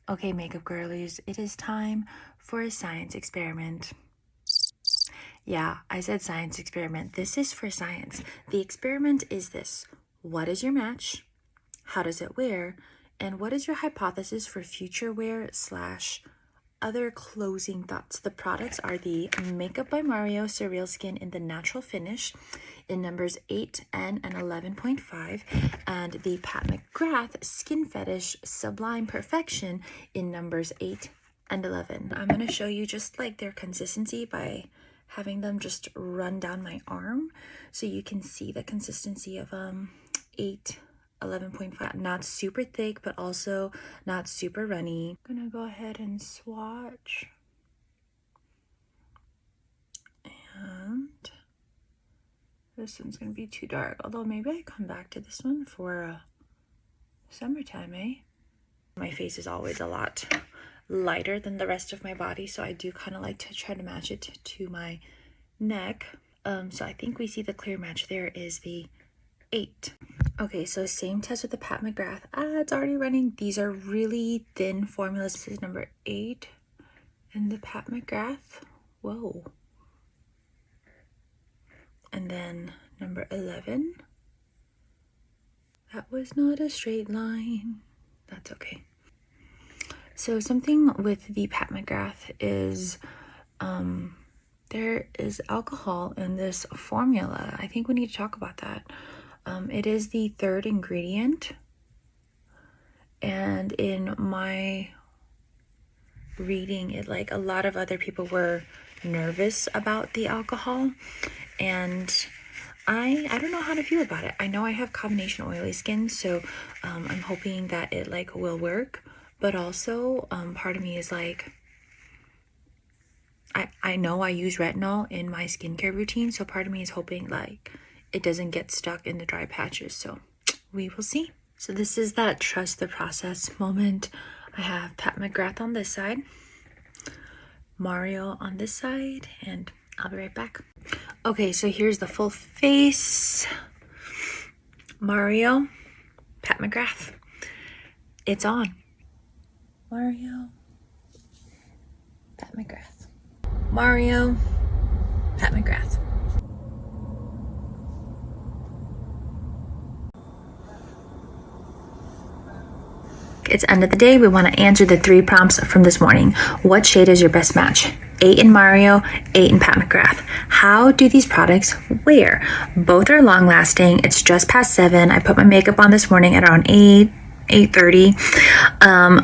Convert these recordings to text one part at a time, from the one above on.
Okay, makeup girlies, it is time for a science experiment. Yeah, I said science experiment. This is for science. The experiment is this. What is your match? How does it wear? And what is your hypothesis for future wear / other closing thoughts? The products are the Makeup by Mario Surreal Skin in the Natural Finish in numbers 8, N, and 11.5, and the Pat McGrath Skin Fetish Sublime Perfection in numbers 8 and 11. I'm going to show you just like their consistency by having them just run down my arm so you can see the consistency of 8, 11.5. Not super thick, but also not super runny. I'm gonna go ahead and swatch. And this one's gonna be too dark, although maybe I come back to this one for summertime, eh? My face is always a lot lighter than the rest of my body, so I do kind of like to try to match it to my neck. So I think we see the clear match there is the 8. Okay, so same test with the Pat McGrath. It's already running. These are really thin formulas. This is number 8 and the Pat McGrath. Whoa. And then number 11. That was not a straight line. That's okay. So something with the Pat McGrath is there is alcohol in this formula. I think we need to talk about that. It is the 3rd ingredient, and in my reading it, like a lot of other people were nervous about the alcohol, and I don't know how to feel about it. I know I have combination oily skin, so I'm hoping that it like will work, but also part of me is like, I know I use retinol in my skincare routine, so part of me is hoping like it doesn't get stuck in the dry patches, so we will see. So this is that trust the process moment. I have Pat McGrath on this side, Mario on this side, and I'll be right back. Okay, so here's the full face. Mario, Pat McGrath. It's on. Mario, Pat McGrath. Mario, Pat McGrath. It's end of the day. We want to answer the 3 prompts from this morning. What shade is your best match? 8 in Mario, 8 in Pat McGrath. How do these products wear? Both are long lasting. It's just past 7. I put my makeup on this morning at around 8:30.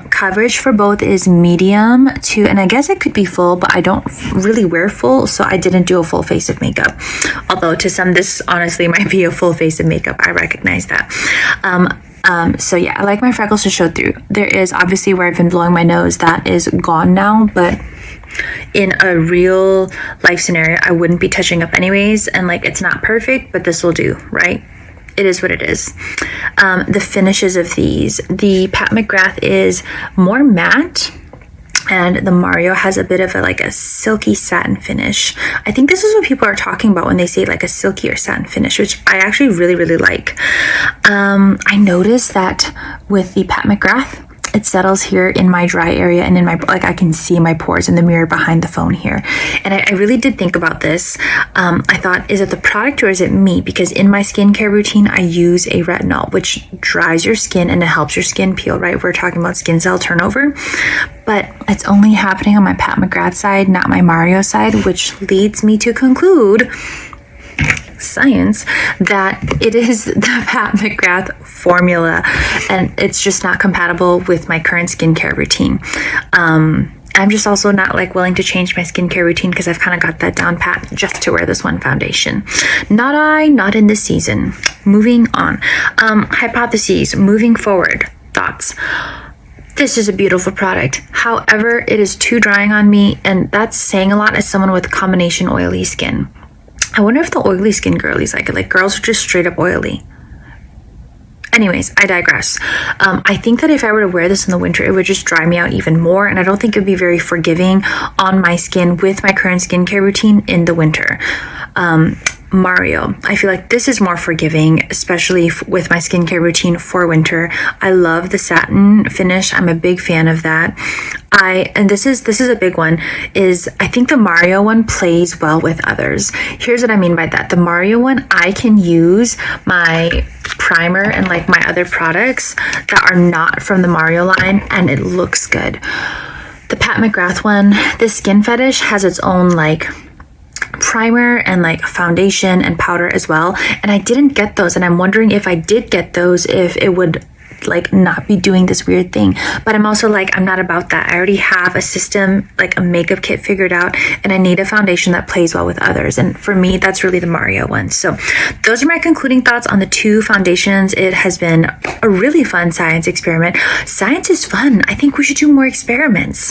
Coverage for both is medium to, and I guess it could be full, but I don't really wear full, so I didn't do a full face of makeup. Although to some, this honestly might be a full face of makeup. I recognize that. So yeah, I like my freckles to show through. There is obviously where I've been blowing my nose, that is gone now, but in a real life scenario, I wouldn't be touching up anyways, and like it's not perfect, but this will do, right? It is what it is. The finishes of these, the Pat McGrath is more matte, and the Mario has a bit of a silky satin finish. I think this is what people are talking about when they say like a silky or satin finish, which I actually really, really like. I noticed that with the Pat McGrath, it settles here in my dry area and in my, like I can see my pores in the mirror behind the phone here. And I really did think about this. I thought, is it the product or is it me? Because in my skincare routine, I use a retinol, which dries your skin and it helps your skin peel, right? We're talking about skin cell turnover, but it's only happening on my Pat McGrath side, not my Mario side, which leads me to conclude, science, that it is the Pat McGrath formula and it's just not compatible with my current skincare routine. I'm just also not like willing to change my skincare routine because I've kind of got that down pat just to wear this one foundation. Not in this season. Moving on. Hypotheses, moving forward, thoughts. This is a beautiful product. However, it is too drying on me, and that's saying a lot as someone with combination oily skin. I wonder if the oily skin girlies like it. Like girls are just straight up oily. Anyways, I digress. I think that if I were to wear this in the winter, it would just dry me out even more. And I don't think it would be very forgiving on my skin with my current skincare routine in the winter. Mario. I feel like this is more forgiving, especially with my skincare routine for winter. I love the satin finish. I'm a big fan of that. And this is a big one, is I think the Mario one plays well with others. Here's what I mean by that. The Mario one, I can use my primer and like my other products that are not from the Mario line, and it looks good. The Pat McGrath one, this Skin Fetish, has its own like primer and like foundation and powder as well, and I didn't get those, and I'm wondering if I did get those, if it would like not be doing this weird thing. But I'm also like, I'm not about that. I already have a system, like a makeup kit figured out, and I need a foundation that plays well with others, and for me that's really the Mario one. So those are my concluding thoughts on the 2 foundations. It has been a really fun science experiment. Science is fun. I think we should do more experiments.